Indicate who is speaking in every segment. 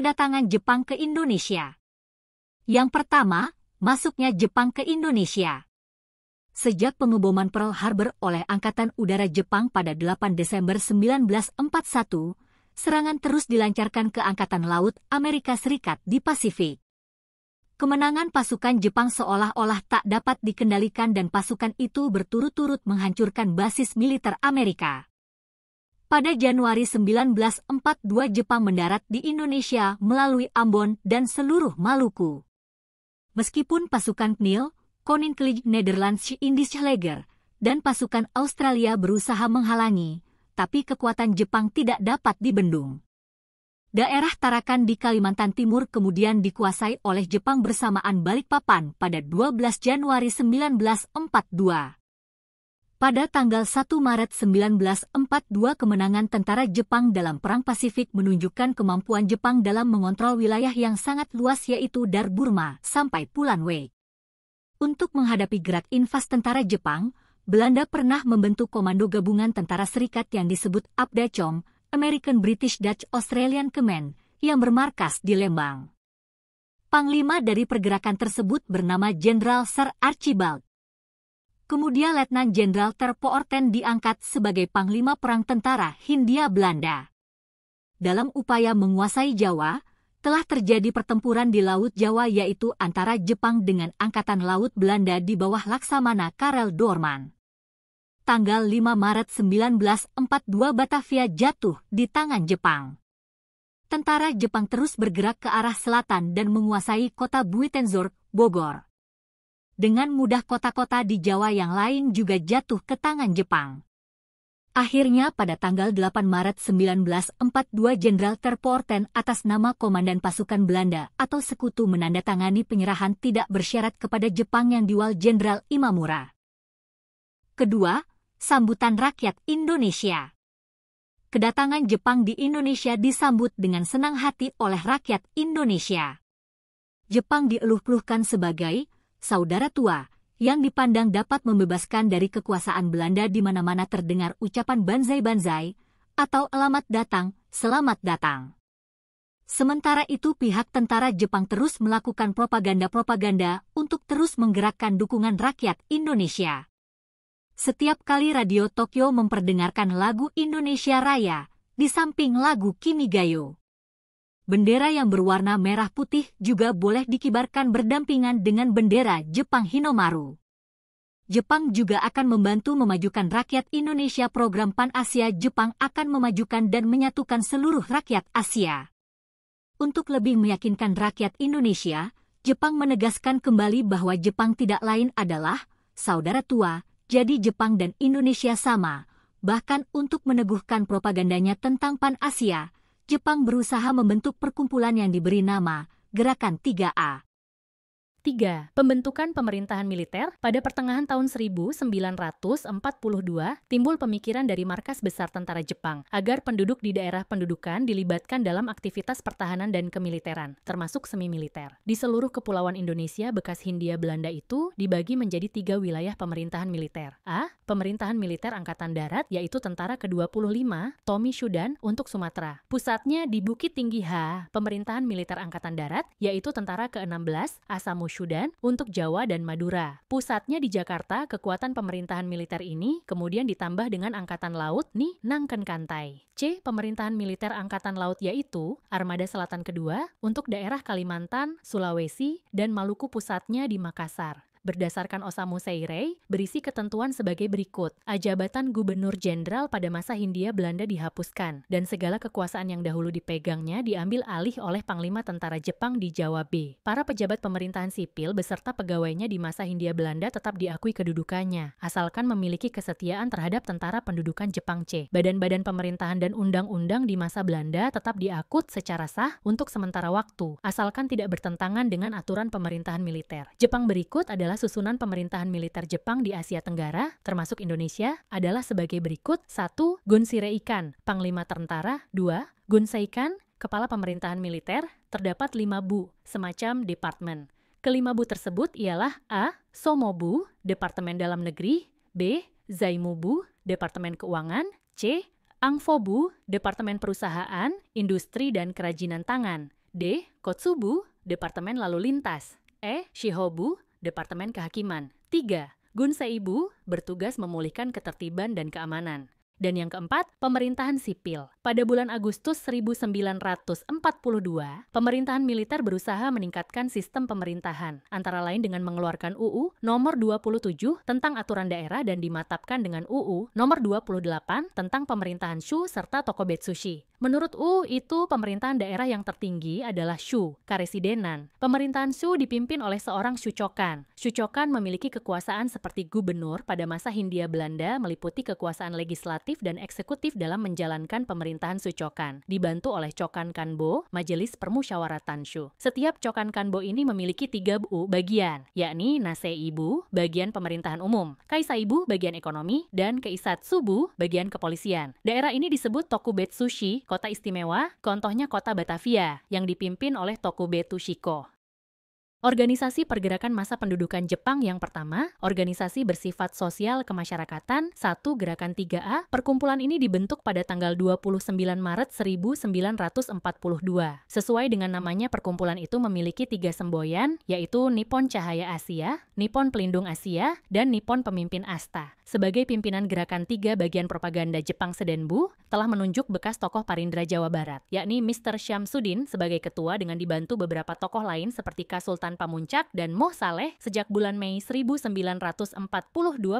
Speaker 1: kedatangan Jepang ke Indonesia. Yang pertama, masuknya Jepang ke Indonesia. Sejak pengeboman Pearl Harbor oleh Angkatan Udara Jepang pada 8 Desember 1941, serangan terus dilancarkan ke Angkatan Laut Amerika Serikat di Pasifik. Kemenangan pasukan Jepang seolah-olah tak dapat dikendalikan dan pasukan itu berturut-turut menghancurkan basis militer Amerika. Pada Januari 1942 Jepang mendarat di Indonesia melalui Ambon dan seluruh Maluku. Meskipun pasukan KNIL, Koninklijke Nederlandsche Indische Leger, dan pasukan Australia berusaha menghalangi, tapi kekuatan Jepang tidak dapat dibendung. Daerah Tarakan di Kalimantan Timur kemudian dikuasai oleh Jepang bersamaan Balikpapan pada 12 Januari 1942. Pada tanggal 1 Maret 1942 kemenangan tentara Jepang dalam Perang Pasifik menunjukkan kemampuan Jepang dalam mengontrol wilayah yang sangat luas yaitu dari Burma sampai Pulan Wake. Untuk menghadapi gerak invasi tentara Jepang, Belanda pernah membentuk Komando Gabungan Tentara Serikat yang disebut APDACOM, American British Dutch Australian Command, yang bermarkas di Lembang. Panglima dari pergerakan tersebut bernama Jenderal Sir Archibald. Kemudian Letnan Jenderal Ter Poorten diangkat sebagai Panglima Perang Tentara Hindia Belanda. Dalam upaya menguasai Jawa, telah terjadi pertempuran di Laut Jawa yaitu antara Jepang dengan Angkatan Laut Belanda di bawah Laksamana Karel Doorman. Tanggal 5 Maret 1942 Batavia jatuh di tangan Jepang. Tentara Jepang terus bergerak ke arah selatan dan menguasai kota Buitenzorg, Bogor. Dengan mudah kota-kota di Jawa yang lain juga jatuh ke tangan Jepang. Akhirnya pada tanggal 8 Maret 1942 Jenderal Ter Poorten atas nama Komandan Pasukan Belanda atau Sekutu menandatangani penyerahan tidak bersyarat kepada Jepang yang diwal Jenderal Imamura. Kedua, sambutan rakyat Indonesia. Kedatangan Jepang di Indonesia disambut dengan senang hati oleh rakyat Indonesia. Jepang dieluh-eluhkan sebagai saudara tua, yang dipandang dapat membebaskan dari kekuasaan Belanda di mana-mana terdengar ucapan banzai-banzai, atau alamat datang, selamat datang. Sementara itu pihak tentara Jepang terus melakukan propaganda-propaganda untuk terus menggerakkan dukungan rakyat Indonesia. Setiap kali Radio Tokyo memperdengarkan lagu Indonesia Raya, di samping lagu Kimigayo, bendera yang berwarna merah putih juga boleh dikibarkan berdampingan dengan bendera Jepang Hinomaru. Jepang juga akan membantu memajukan rakyat Indonesia. Program Pan-Asia Jepang akan memajukan dan menyatukan seluruh rakyat Asia. Untuk lebih meyakinkan rakyat Indonesia, Jepang menegaskan kembali bahwa Jepang tidak lain adalah saudara tua, jadi Jepang dan Indonesia sama. Bahkan untuk meneguhkan propagandanya tentang Pan-Asia, Jepang berusaha membentuk perkumpulan yang diberi nama Gerakan 3A.
Speaker 2: 3. Pembentukan pemerintahan militer. Pada pertengahan tahun 1942, timbul pemikiran dari markas besar tentara Jepang agar penduduk di daerah pendudukan dilibatkan dalam aktivitas pertahanan dan kemiliteran, termasuk semi-militer. Di seluruh kepulauan Indonesia bekas Hindia Belanda itu dibagi menjadi 3 wilayah pemerintahan militer. A. Pemerintahan militer Angkatan Darat, yaitu Tentara ke-25, Tomi Shudan untuk Sumatera. Pusatnya di Bukit Tinggi H. Pemerintahan militer Angkatan Darat, yaitu Tentara ke-16, Asamo Shudan untuk Jawa dan Madura. Pusatnya di Jakarta, kekuatan pemerintahan militer ini kemudian ditambah dengan Angkatan Laut Ni Nangken Kantai. C. Pemerintahan militer Angkatan Laut yaitu Armada Selatan Kedua untuk daerah Kalimantan, Sulawesi, dan Maluku pusatnya di Makassar. Berdasarkan Osamu Seirei, berisi ketentuan sebagai berikut. Jabatan Gubernur Jenderal pada masa Hindia Belanda dihapuskan, dan segala kekuasaan yang dahulu dipegangnya diambil alih oleh Panglima Tentara Jepang di Jawa B. Para pejabat pemerintahan sipil beserta pegawainya di masa Hindia Belanda tetap diakui kedudukannya, asalkan memiliki kesetiaan terhadap tentara pendudukan Jepang C. Badan-badan pemerintahan dan undang-undang di masa Belanda tetap diakut secara sah untuk sementara waktu, asalkan tidak bertentangan dengan aturan pemerintahan militer. Jepang berikut adalah susunan pemerintahan militer Jepang di Asia Tenggara, termasuk Indonesia, adalah sebagai berikut. 1. Gun Shireikan, Panglima Tentara. 2. Gun Seikan, Kepala Pemerintahan Militer. Terdapat 5 bu, semacam departemen. Kelima bu tersebut ialah A. Somobu, Departemen Dalam Negeri. B. Zaimubu, Departemen Keuangan. C. Angfobu, Departemen Perusahaan, Industri dan Kerajinan Tangan. D. Kotsubu, Departemen Lalu Lintas. E. Shihobu, Departemen Kehakiman. 3. Gunseibu, bertugas memulihkan ketertiban dan keamanan. Dan yang keempat, pemerintahan sipil. Pada bulan Agustus 1942, pemerintahan militer berusaha meningkatkan sistem pemerintahan, antara lain dengan mengeluarkan UU nomor 27 tentang aturan daerah dan dimatapkan dengan UU nomor 28 tentang pemerintahan Shu serta Tokubetsushi. Menurut UU itu, pemerintahan daerah yang tertinggi adalah Shu, karesidenan. Pemerintahan Shu dipimpin oleh seorang Shuchokan. Shuchokan memiliki kekuasaan seperti gubernur pada masa Hindia Belanda, meliputi kekuasaan legislatif dan eksekutif dalam menjalankan pemerintahan Shuchokan, dibantu oleh Chokan Kanbo, Majelis Permusyawaratan Shu. Setiap Chokan Kanbo ini memiliki 3 bagian, yakni Naseibu, bagian pemerintahan umum, Kaisaibu, bagian ekonomi, dan Keisatsubu, bagian kepolisian. Daerah ini disebut Tokubetsushi, kota istimewa, contohnya kota Batavia, yang dipimpin oleh Tokubetsushiko. Organisasi pergerakan massa pendudukan Jepang yang pertama, organisasi bersifat sosial kemasyarakatan, 1 Gerakan 3A, perkumpulan ini dibentuk pada tanggal 29 Maret 1942. Sesuai dengan namanya, perkumpulan itu memiliki 3 semboyan, yaitu Nippon Cahaya Asia, Nippon Pelindung Asia, dan Nippon Pemimpin Asta. Sebagai pimpinan Gerakan 3 Bagian Propaganda Jepang Sedenbu, telah menunjuk bekas tokoh Parindra Jawa Barat, yakni Mr. Syamsuddin sebagai ketua dengan dibantu beberapa tokoh lain seperti Kasultan Pamuncak dan Moh Saleh. Sejak bulan Mei 1942,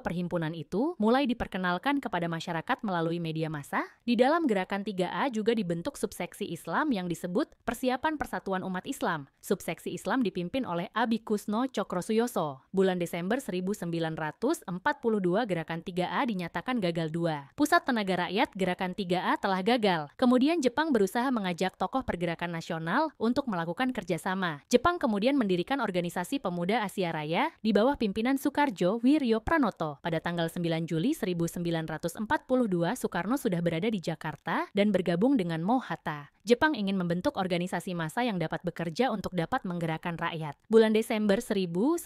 Speaker 2: perhimpunan itu mulai diperkenalkan kepada masyarakat melalui media massa. Di dalam Gerakan 3A juga dibentuk subseksi Islam yang disebut Persiapan Persatuan Umat Islam. Subseksi Islam dipimpin oleh Abikusno Cokrosuyoso. Bulan Desember 1942, Gerakan 3A dinyatakan gagal 2. Pusat Tenaga Rakyat Gerakan 3A telah gagal. Kemudian Jepang berusaha mengajak tokoh pergerakan nasional untuk melakukan kerjasama. Jepang kemudian mendirikan Organisasi Pemuda Asia Raya di bawah pimpinan Sukarjo Wiryo Pranoto. Pada tanggal 9 Juli 1942, Soekarno sudah berada di Jakarta dan bergabung dengan Moh Hatta. Jepang ingin membentuk organisasi massa yang dapat bekerja untuk dapat menggerakkan rakyat. Bulan Desember 1942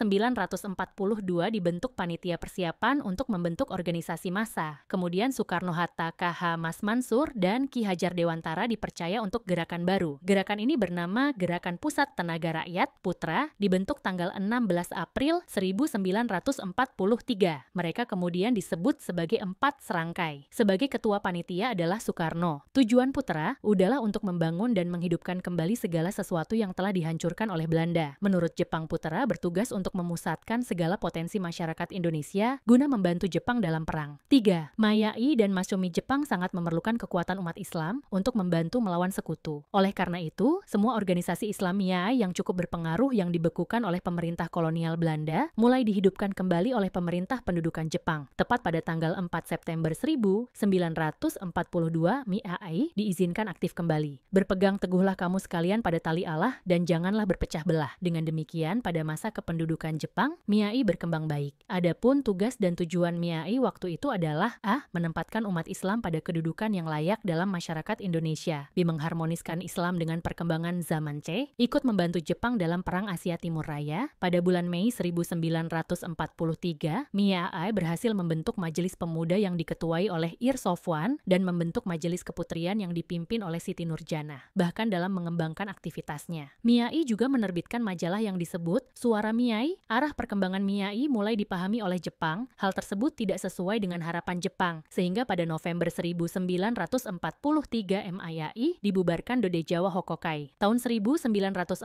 Speaker 2: dibentuk panitia persiapan untuk membentuk organisasi massa. Kemudian Soekarno-Hatta, KH Mas Mansur, dan Ki Hajar Dewantara dipercaya untuk gerakan baru. Gerakan ini bernama Gerakan Pusat Tenaga Rakyat Putra, dibentuk tanggal 16 April 1943. Mereka kemudian disebut sebagai 4 serangkai. Sebagai ketua panitia adalah Soekarno. Tujuan Putra adalah untuk membangun dan menghidupkan kembali segala sesuatu yang telah dihancurkan oleh Belanda. Menurut Jepang, Putra bertugas untuk memusatkan segala potensi masyarakat Indonesia guna membantu Jepang dalam perang. 3. Mayai dan Matsumi Jepang sangat memerlukan kekuatan umat Islam untuk membantu melawan sekutu. Oleh karena itu, semua organisasi Islamiyah yang cukup berpengaruh yang dibekukan oleh pemerintah kolonial Belanda mulai dihidupkan kembali oleh pemerintah pendudukan Jepang. Tepat pada tanggal 4 September 1942, MIAI diizinkan aktif kembali. Berpegang teguhlah kamu sekalian pada tali Allah dan janganlah berpecah belah. Dengan demikian, pada masa kependudukan Jepang, MIAI berkembang baik. Adapun tugas dan tujuan MIAI waktu itu adalah A. Menempatkan umat Islam pada kedudukan yang layak dalam masyarakat Indonesia. B. Mengharmoniskan Islam dengan perkembangan zaman. C. Ikut membantu Jepang dalam Perang Asia Timur Raya. Pada bulan Mei 1943, MIAI berhasil membentuk Majelis Pemuda yang diketuai oleh Ir Sofwan dan membentuk Majelis Keputrian yang dipimpin oleh Siti Nurjana. Bahkan dalam mengembangkan aktivitasnya, MIAI juga menerbitkan majalah yang disebut Suara MIAI. Arah perkembangan MIAI mulai dipahami oleh Jepang. Hal tersebut tidak sesuai dengan harapan Jepang, sehingga pada November 1943 MIAI dibubarkan Dode Jawa Hokokai. Tahun 1944,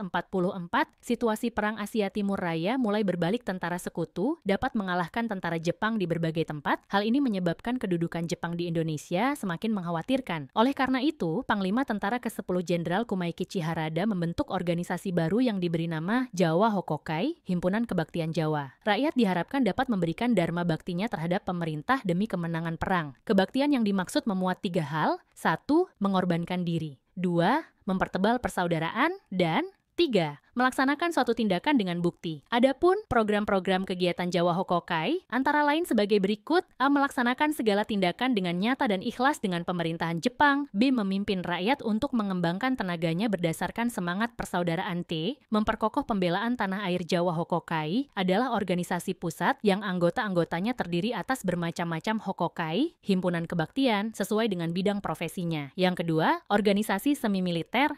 Speaker 2: situasi Perang Asia Timur Raya mulai berbalik. Tentara sekutu dapat mengalahkan tentara Jepang di berbagai tempat. Hal ini menyebabkan kedudukan Jepang di Indonesia semakin mengkhawatirkan. Oleh karena itu, Panglima Tentara ke-10 Jenderal Kumaiki Chiharada membentuk organisasi baru yang diberi nama Jawa Hokokai, Himpunan Kebaktian Jawa. Rakyat diharapkan dapat memberikan dharma baktinya terhadap pemerintah demi kemenangan perang. Kebaktian yang dimaksud memuat 3 hal. 1. Mengorbankan diri. 2. Mempertebal persaudaraan. Dan 3. Melaksanakan suatu tindakan dengan bukti. Adapun program-program kegiatan Jawa Hokokai antara lain sebagai berikut. A. Melaksanakan segala tindakan dengan nyata dan ikhlas dengan pemerintahan Jepang. B. Memimpin rakyat untuk mengembangkan tenaganya berdasarkan semangat persaudaraan. T. Memperkokoh pembelaan tanah air. Jawa Hokokai adalah organisasi pusat yang anggota-anggotanya terdiri atas bermacam-macam Hokokai, himpunan kebaktian, sesuai dengan bidang profesinya. Yang kedua, organisasi semi-militer.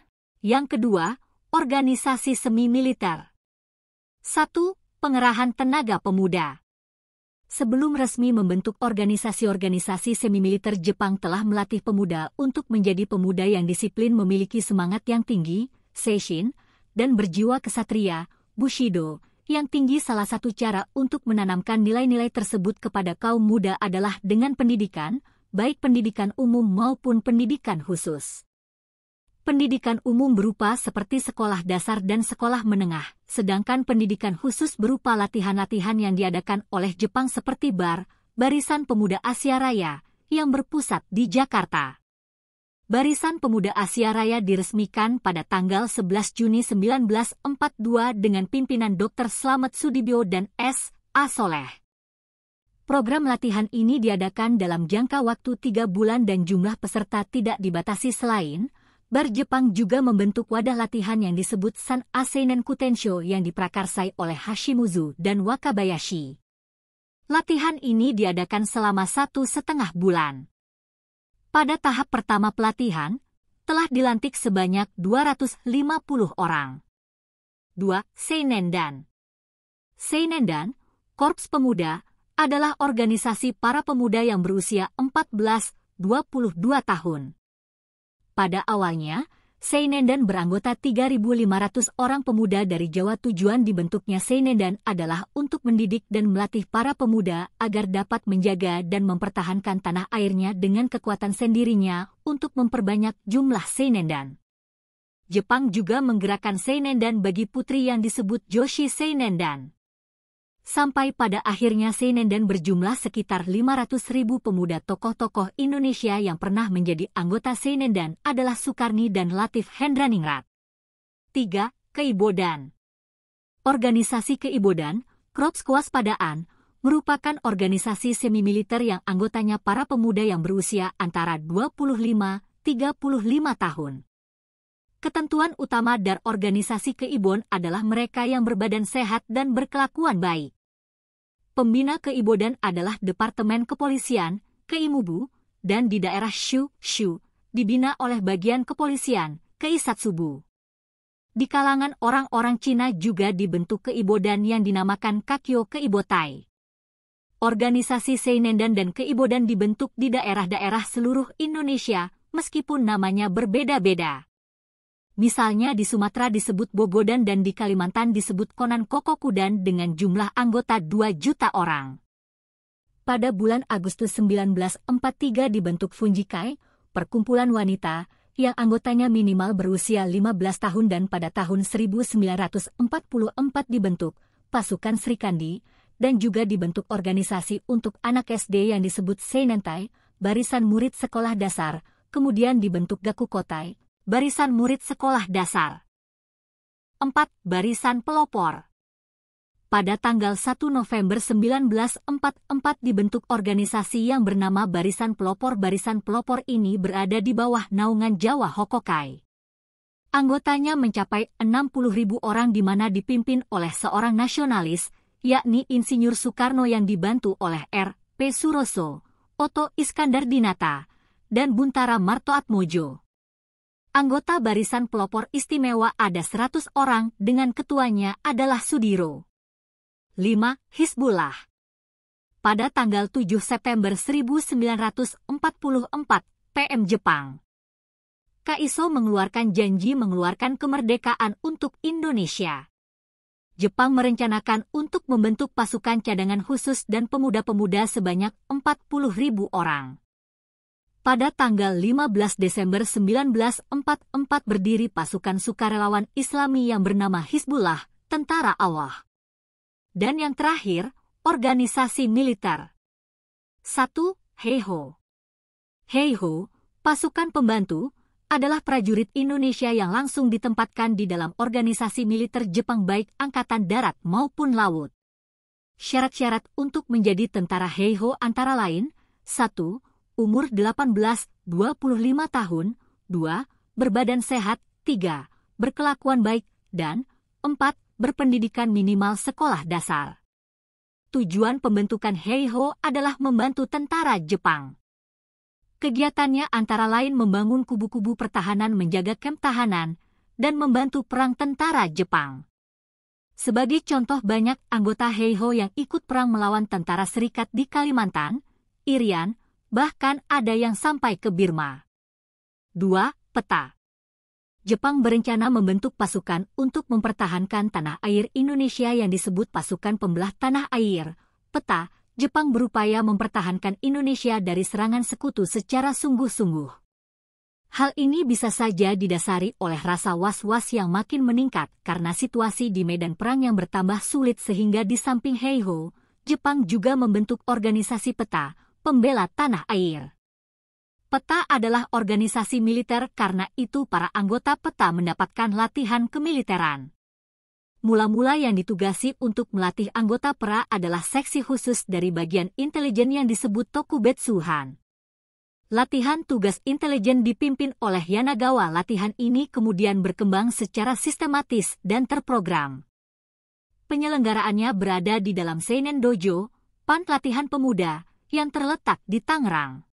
Speaker 1: Yang kedua, Organisasi semi militer. 1. Pengerahan tenaga pemuda. Sebelum resmi membentuk organisasi-organisasi semi-militer, Jepang telah melatih pemuda untuk menjadi pemuda yang disiplin, memiliki semangat yang tinggi, seishin, dan berjiwa kesatria, bushido, yang tinggi. Salah satu cara untuk menanamkan nilai-nilai tersebut kepada kaum muda adalah dengan pendidikan, baik pendidikan umum maupun pendidikan khusus. Pendidikan umum berupa seperti sekolah dasar dan sekolah menengah, sedangkan pendidikan khusus berupa latihan-latihan yang diadakan oleh Jepang seperti Barisan Pemuda Asia Raya, yang berpusat di Jakarta. Barisan Pemuda Asia Raya diresmikan pada tanggal 11 Juni 1942 dengan pimpinan Dr. Slamet Sudibyo dan S.A. Soleh. Program latihan ini diadakan dalam jangka waktu 3 bulan dan jumlah peserta tidak dibatasi. Selain Jepang juga membentuk wadah latihan yang disebut San Aseinen Kutensho yang diprakarsai oleh Hashimozu dan Wakabayashi. Latihan ini diadakan selama 1,5 bulan. Pada tahap pertama pelatihan, telah dilantik sebanyak 250 orang. 2. Seinendan. Seinendan, Korps Pemuda, adalah organisasi para pemuda yang berusia 14-22 tahun. Pada awalnya, Seinendan beranggota 3.500 orang pemuda dari Jawa. Tujuan dibentuknya Seinendan adalah untuk mendidik dan melatih para pemuda agar dapat menjaga dan mempertahankan tanah airnya dengan kekuatan sendirinya untuk memperbanyak jumlah Seinendan. Jepang juga menggerakkan Seinendan bagi putri yang disebut Joshi Seinendan. Sampai pada akhirnya Seinendan berjumlah sekitar 500.000 pemuda. Tokoh-tokoh Indonesia yang pernah menjadi anggota Seinendan adalah Sukarni dan Latif Hendraningrat. 3. Keibodan. Organisasi Keibodan, Korps Kewaspadaan, merupakan organisasi semi-militer yang anggotanya para pemuda yang berusia antara 25-35 tahun. Ketentuan utama dari organisasi Keibon adalah mereka yang berbadan sehat dan berkelakuan baik. Pembina Keibodan adalah Departemen Kepolisian, Keimubu, dan di daerah Shu, dibina oleh Bagian Kepolisian, Keisatsubu. Di kalangan orang-orang Cina juga dibentuk Keibodan yang dinamakan Kakyo Keibotai. Organisasi Seinendan dan Keibodan dibentuk di daerah-daerah seluruh Indonesia, meskipun namanya berbeda-beda. Misalnya di Sumatera disebut Bogodan dan di Kalimantan disebut Konan Kokokudan dengan jumlah anggota 2 juta orang. Pada bulan Agustus 1943 dibentuk Funjikai, perkumpulan wanita, yang anggotanya minimal berusia 15 tahun dan pada tahun 1944 dibentuk Pasukan Srikandi, dan juga dibentuk organisasi untuk anak SD yang disebut Seinentai, Barisan Murid Sekolah Dasar, kemudian dibentuk Gakukotai, Barisan Murid Sekolah Dasar. 4. Barisan Pelopor. Pada tanggal 1 November 1944 dibentuk organisasi yang bernama Barisan Pelopor. Barisan Pelopor ini berada di bawah naungan Jawa Hokokai. Anggotanya mencapai 60.000 orang di mana dipimpin oleh seorang nasionalis, yakni Insinyur Soekarno yang dibantu oleh R.P. Suroso, Oto Iskandar Dinata, dan Buntara Martoatmojo. Anggota Barisan Pelopor Istimewa ada 100 orang dengan ketuanya adalah Sudiro. 5. Hizbullah. Pada tanggal 7 September 1944 PM Jepang, KISO mengeluarkan janji mengeluarkan kemerdekaan untuk Indonesia. Jepang merencanakan untuk membentuk pasukan cadangan khusus dan pemuda-pemuda sebanyak 40.000 orang. Pada tanggal 15 Desember 1944 berdiri pasukan sukarelawan Islami yang bernama Hizbullah, Tentara Allah. Dan yang terakhir, organisasi militer. 1. Heiho. Heiho, pasukan pembantu, adalah prajurit Indonesia yang langsung ditempatkan di dalam organisasi militer Jepang baik angkatan darat maupun laut. Syarat-syarat untuk menjadi tentara Heiho antara lain, 1. Umur 18-25 tahun, 2. Berbadan sehat, 3. Berkelakuan baik, dan 4. Berpendidikan minimal sekolah dasar. Tujuan pembentukan Heiho adalah membantu tentara Jepang. Kegiatannya antara lain membangun kubu-kubu pertahanan, menjaga kamp tahanan, dan membantu perang tentara Jepang. Sebagai contoh, banyak anggota Heiho yang ikut perang melawan tentara Serikat di Kalimantan, Irian, bahkan ada yang sampai ke Birma. 2. Peta. Jepang berencana membentuk pasukan untuk mempertahankan tanah air Indonesia yang disebut pasukan pembelah tanah air. Peta, Jepang berupaya mempertahankan Indonesia dari serangan sekutu secara sungguh-sungguh. Hal ini bisa saja didasari oleh rasa was-was yang makin meningkat karena situasi di medan perang yang bertambah sulit, sehingga di samping Heiho, Jepang juga membentuk organisasi peta, pembela tanah air. Peta adalah organisasi militer, karena itu para anggota peta mendapatkan latihan kemiliteran. Mula-mula yang ditugasi untuk melatih anggota pera adalah seksi khusus dari bagian intelijen yang disebut Tokubetsuhan. Latihan tugas intelijen dipimpin oleh Yanagawa. Latihan ini kemudian berkembang secara sistematis dan terprogram. Penyelenggaraannya berada di dalam Seinen Dojo, Pan Latihan Pemuda, yang terletak di Tangerang.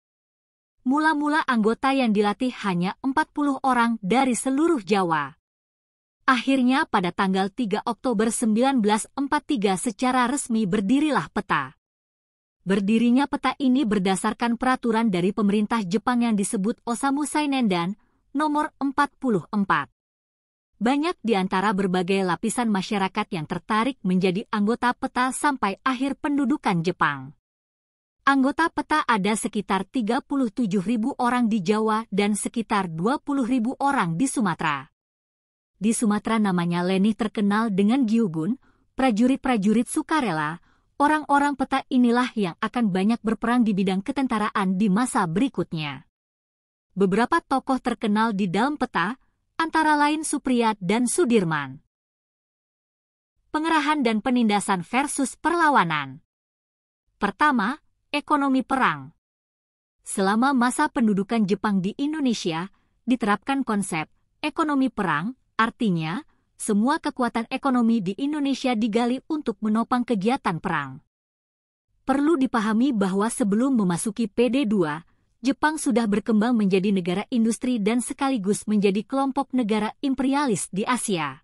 Speaker 1: Mula-mula anggota yang dilatih hanya 40 orang dari seluruh Jawa. Akhirnya pada tanggal 3 Oktober 1943 secara resmi berdirilah peta. Berdirinya peta ini berdasarkan peraturan dari pemerintah Jepang yang disebut Osamu Sainendan, nomor 44. Banyak di antara berbagai lapisan masyarakat yang tertarik menjadi anggota peta sampai akhir pendudukan Jepang. Anggota peta ada sekitar 37.000 orang di Jawa dan sekitar 20.000 orang di Sumatera. Di Sumatera namanya Leni terkenal dengan Gyugun, prajurit-prajurit sukarela. Orang-orang peta inilah yang akan banyak berperang di bidang ketentaraan di masa berikutnya. Beberapa tokoh terkenal di dalam peta, antara lain Supriyat dan Sudirman. Pengerahan dan penindasan versus perlawanan. Pertama, ekonomi perang. Selama masa pendudukan Jepang di Indonesia, diterapkan konsep ekonomi perang, artinya semua kekuatan ekonomi di Indonesia digali untuk menopang kegiatan perang. Perlu dipahami bahwa sebelum memasuki PD2, Jepang sudah berkembang menjadi negara industri dan sekaligus menjadi kelompok negara imperialis di Asia.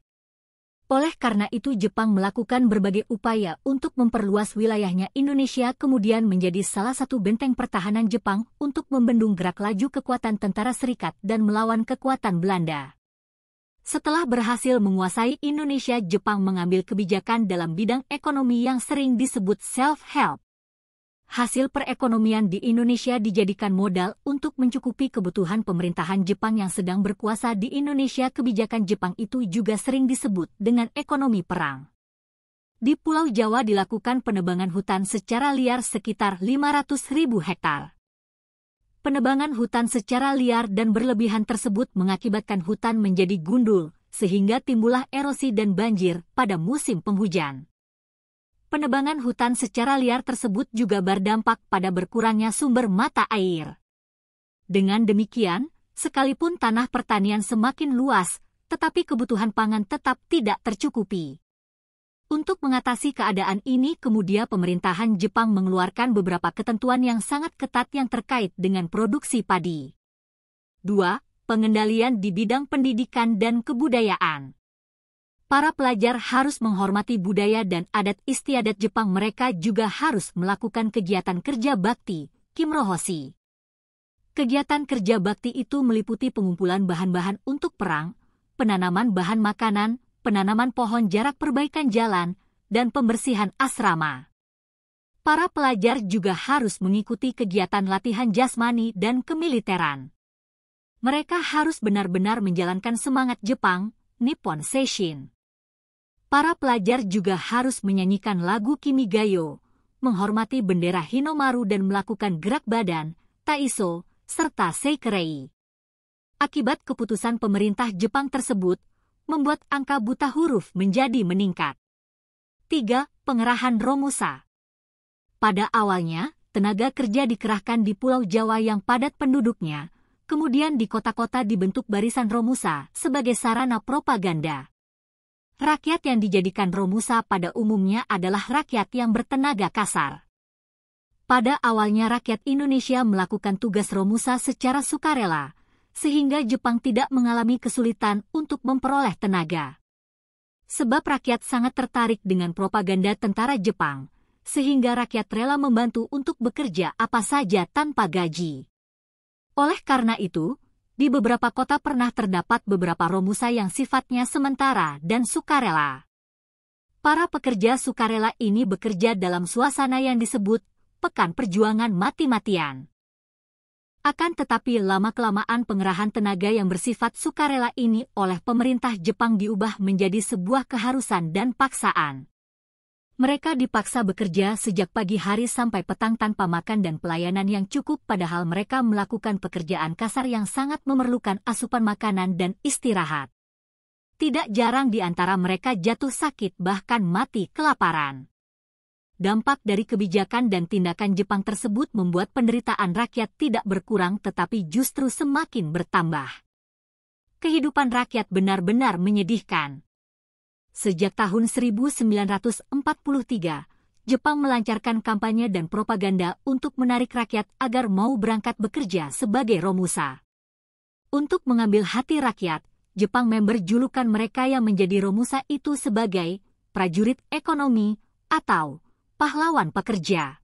Speaker 1: Oleh karena itu Jepang melakukan berbagai upaya untuk memperluas wilayahnya. Indonesia kemudian menjadi salah satu benteng pertahanan Jepang untuk membendung gerak laju kekuatan tentara Serikat dan melawan kekuatan Belanda. Setelah berhasil menguasai Indonesia, Jepang mengambil kebijakan dalam bidang ekonomi yang sering disebut self-help. Hasil perekonomian di Indonesia dijadikan modal untuk mencukupi kebutuhan pemerintahan Jepang yang sedang berkuasa di Indonesia. Kebijakan Jepang itu juga sering disebut dengan ekonomi perang. Di Pulau Jawa dilakukan penebangan hutan secara liar sekitar 500.000 hektar. Penebangan hutan secara liar dan berlebihan tersebut mengakibatkan hutan menjadi gundul, sehingga timbullah erosi dan banjir pada musim penghujan. Penebangan hutan secara liar tersebut juga berdampak pada berkurangnya sumber mata air. Dengan demikian, sekalipun tanah pertanian semakin luas, tetapi kebutuhan pangan tetap tidak tercukupi. Untuk mengatasi keadaan ini, kemudian pemerintahan Jepang mengeluarkan beberapa ketentuan yang sangat ketat yang terkait dengan produksi padi. 2. Pengendalian di bidang pendidikan dan kebudayaan. Para pelajar harus menghormati budaya dan adat istiadat Jepang. Mereka juga harus melakukan kegiatan kerja bakti, Kimrohoshi. Kegiatan kerja bakti itu meliputi pengumpulan bahan-bahan untuk perang, penanaman bahan makanan, penanaman pohon jarak, perbaikan jalan, dan pembersihan asrama. Para pelajar juga harus mengikuti kegiatan latihan jasmani dan kemiliteran. Mereka harus benar-benar menjalankan semangat Jepang, Nippon Seishin. Para pelajar juga harus menyanyikan lagu Kimigayo, menghormati bendera Hinomaru dan melakukan gerak badan, Taiso, serta Seikerei. Akibat keputusan pemerintah Jepang tersebut, membuat angka buta huruf menjadi meningkat. 3. Pengerahan Romusa. Pada awalnya, tenaga kerja dikerahkan di Pulau Jawa yang padat penduduknya, kemudian di kota-kota dibentuk barisan Romusa sebagai sarana propaganda. Rakyat yang dijadikan Romusa pada umumnya adalah rakyat yang bertenaga kasar. Pada awalnya rakyat Indonesia melakukan tugas Romusa secara sukarela, sehingga Jepang tidak mengalami kesulitan untuk memperoleh tenaga. Sebab rakyat sangat tertarik dengan propaganda tentara Jepang, sehingga rakyat rela membantu untuk bekerja apa saja tanpa gaji. Oleh karena itu, di beberapa kota pernah terdapat beberapa romusa yang sifatnya sementara dan sukarela. Para pekerja sukarela ini bekerja dalam suasana yang disebut pekan perjuangan mati-matian. Akan tetapi lama-kelamaan pengerahan tenaga yang bersifat sukarela ini oleh pemerintah Jepang diubah menjadi sebuah keharusan dan paksaan. Mereka dipaksa bekerja sejak pagi hari sampai petang tanpa makan dan pelayanan yang cukup, padahal mereka melakukan pekerjaan kasar yang sangat memerlukan asupan makanan dan istirahat. Tidak jarang di antara mereka jatuh sakit bahkan mati kelaparan. Dampak dari kebijakan dan tindakan Jepang tersebut membuat penderitaan rakyat tidak berkurang tetapi justru semakin bertambah. Kehidupan rakyat benar-benar menyedihkan. Sejak tahun 1943, Jepang melancarkan kampanye dan propaganda untuk menarik rakyat agar mau berangkat bekerja sebagai romusa. Untuk mengambil hati rakyat, Jepang member julukan mereka yang menjadi romusa itu sebagai prajurit ekonomi atau pahlawan pekerja.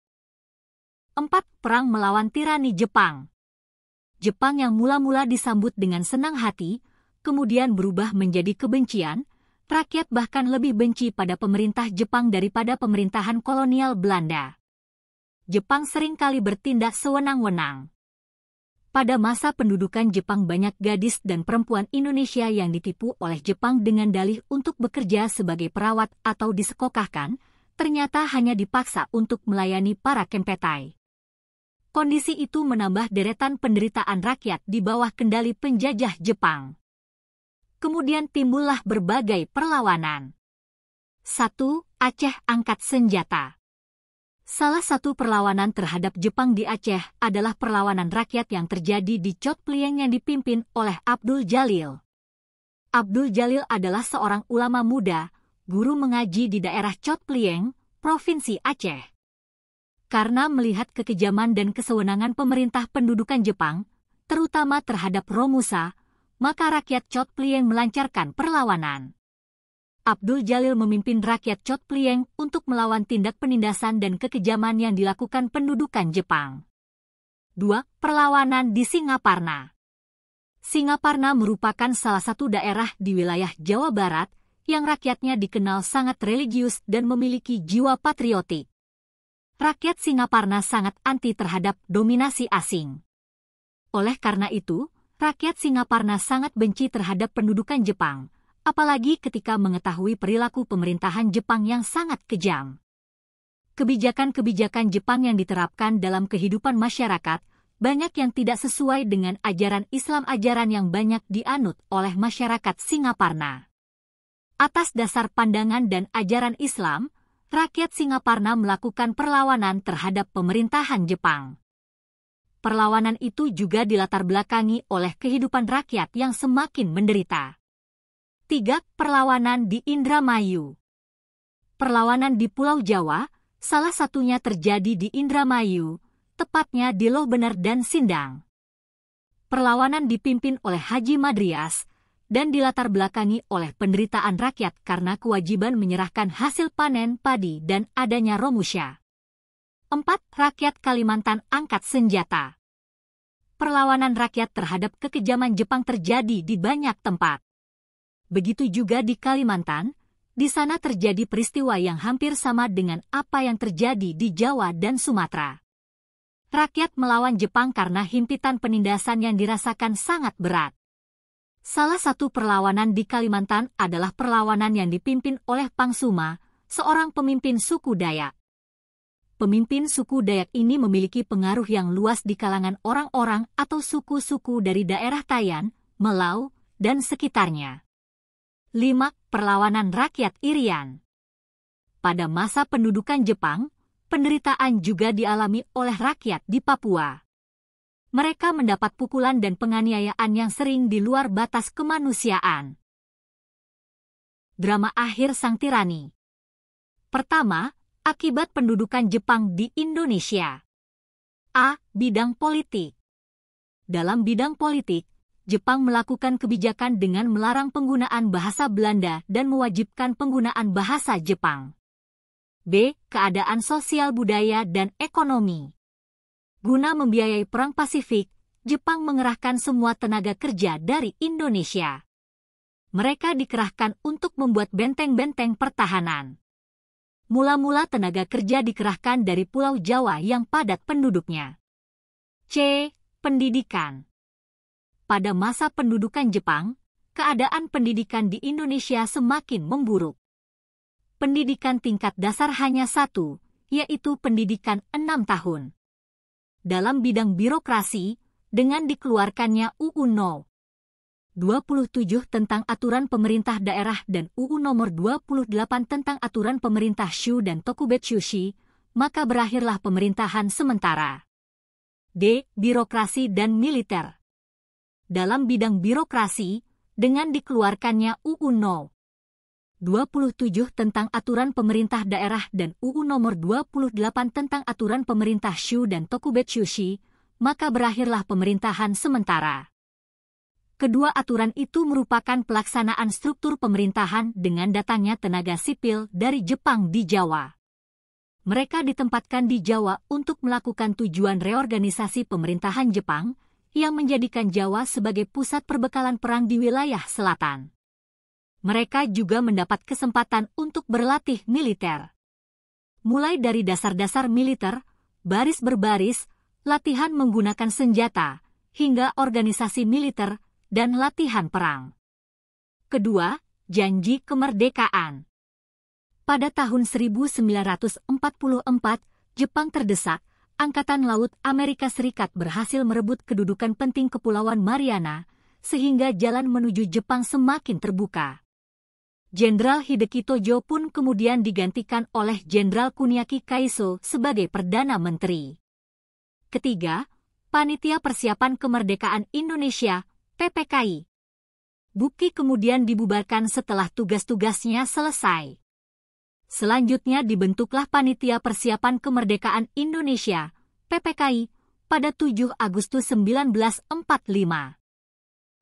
Speaker 1: 4. Perang melawan tirani Jepang. Jepang yang mula-mula disambut dengan senang hati, kemudian berubah menjadi kebencian. Rakyat bahkan lebih benci pada pemerintah Jepang daripada pemerintahan kolonial Belanda. Jepang seringkali bertindak sewenang-wenang. Pada masa pendudukan Jepang, banyak gadis dan perempuan Indonesia yang ditipu oleh Jepang dengan dalih untuk bekerja sebagai perawat atau disekokahkan, ternyata hanya dipaksa untuk melayani para kempetai. Kondisi itu menambah deretan penderitaan rakyat di bawah kendali penjajah Jepang. Kemudian timbullah berbagai perlawanan. 1. Aceh angkat senjata. Salah satu perlawanan terhadap Jepang di Aceh adalah perlawanan rakyat yang terjadi di Chot Plieng yang dipimpin oleh Abdul Jalil. Abdul Jalil adalah seorang ulama muda, guru mengaji di daerah Chot Plieng, Provinsi Aceh. Karena melihat kekejaman dan kesewenangan pemerintah pendudukan Jepang, terutama terhadap romusa, maka rakyat Chot Plieng melancarkan perlawanan. Abdul Jalil memimpin rakyat Chot Plieng untuk melawan tindak penindasan dan kekejaman yang dilakukan pendudukan Jepang. 2. Perlawanan di Singaparna. Singaparna merupakan salah satu daerah di wilayah Jawa Barat yang rakyatnya dikenal sangat religius dan memiliki jiwa patriotik. Rakyat Singaparna sangat anti terhadap dominasi asing. Oleh karena itu, rakyat Singaparna sangat benci terhadap pendudukan Jepang, apalagi ketika mengetahui perilaku pemerintahan Jepang yang sangat kejam. Kebijakan-kebijakan Jepang yang diterapkan dalam kehidupan masyarakat banyak yang tidak sesuai dengan ajaran Islam, ajaran yang banyak dianut oleh masyarakat Singaparna. Atas dasar pandangan dan ajaran Islam, rakyat Singaparna melakukan perlawanan terhadap pemerintahan Jepang. Perlawanan itu juga dilatar belakangi oleh kehidupan rakyat yang semakin menderita. 3. Perlawanan di Indramayu. Perlawanan di Pulau Jawa, salah satunya terjadi di Indramayu, tepatnya di Loh Bener dan Sindang. Perlawanan dipimpin oleh Haji Madrias, dan dilatar belakangi oleh penderitaan rakyat karena kewajiban menyerahkan hasil panen padi dan adanya romusya. 4. Rakyat Kalimantan angkat senjata. Perlawanan rakyat terhadap kekejaman Jepang terjadi di banyak tempat. Begitu juga di Kalimantan, di sana terjadi peristiwa yang hampir sama dengan apa yang terjadi di Jawa dan Sumatera. Rakyat melawan Jepang karena himpitan penindasan yang dirasakan sangat berat. Salah satu perlawanan di Kalimantan adalah perlawanan yang dipimpin oleh Pangsuma, seorang pemimpin suku Dayak. Pemimpin suku Dayak ini memiliki pengaruh yang luas di kalangan orang-orang atau suku-suku dari daerah Tayan, Melau, dan sekitarnya. 5. Perlawanan rakyat Irian. Pada masa pendudukan Jepang, penderitaan juga dialami oleh rakyat di Papua. Mereka mendapat pukulan dan penganiayaan yang sering di luar batas kemanusiaan. Drama akhir sang tirani. Pertama, akibat pendudukan Jepang di Indonesia. A. Bidang politik. Dalam bidang politik, Jepang melakukan kebijakan dengan melarang penggunaan bahasa Belanda dan mewajibkan penggunaan bahasa Jepang. B. Keadaan sosial budaya dan ekonomi. Guna membiayai Perang Pasifik, Jepang mengerahkan semua tenaga kerja dari Indonesia. Mereka dikerahkan untuk membuat benteng-benteng pertahanan. Mula-mula tenaga kerja dikerahkan dari Pulau Jawa yang padat penduduknya. C. Pendidikan. Pada masa pendudukan Jepang, keadaan pendidikan di Indonesia semakin memburuk. Pendidikan tingkat dasar hanya satu, yaitu pendidikan 6 tahun. Dalam bidang birokrasi, dengan dikeluarkannya UU No. 27 tentang aturan pemerintah daerah dan UU Nomor 28 tentang aturan pemerintah Shu dan Tokubetsushi, maka berakhirlah pemerintahan sementara. D. Birokrasi dan militer. Dalam bidang birokrasi, dengan dikeluarkannya UU No. 27 tentang aturan pemerintah daerah dan UU Nomor 28 tentang aturan pemerintah Shu dan Tokubetsushi, maka berakhirlah pemerintahan sementara. Kedua aturan itu merupakan pelaksanaan struktur pemerintahan dengan datangnya tenaga sipil dari Jepang di Jawa. Mereka ditempatkan di Jawa untuk melakukan tujuan reorganisasi pemerintahan Jepang yang menjadikan Jawa sebagai pusat perbekalan perang di wilayah selatan. Mereka juga mendapat kesempatan untuk berlatih militer. Mulai dari dasar-dasar militer, baris berbaris, latihan menggunakan senjata, hingga organisasi militer dan latihan perang. Kedua, janji kemerdekaan. Pada tahun 1944, Jepang terdesak. Angkatan Laut Amerika Serikat berhasil merebut kedudukan penting Kepulauan Mariana, sehingga jalan menuju Jepang semakin terbuka. Jenderal Hideki Tojo pun kemudian digantikan oleh Jenderal Kuniaki Kaiso sebagai Perdana Menteri. Ketiga, Panitia Persiapan Kemerdekaan Indonesia, PPKI. BUPKI kemudian dibubarkan setelah tugas-tugasnya selesai. Selanjutnya dibentuklah Panitia Persiapan Kemerdekaan Indonesia, PPKI, pada 7 Agustus 1945.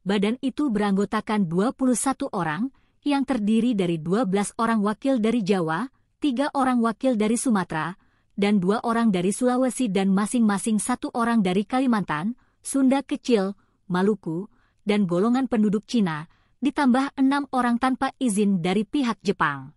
Speaker 1: Badan itu beranggotakan 21 orang, yang terdiri dari 12 orang wakil dari Jawa, 3 orang wakil dari Sumatera, dan 2 orang dari Sulawesi dan masing-masing 1 orang dari Kalimantan, Sunda Kecil, Maluku, dan golongan penduduk Cina, ditambah 6 orang tanpa izin dari pihak Jepang.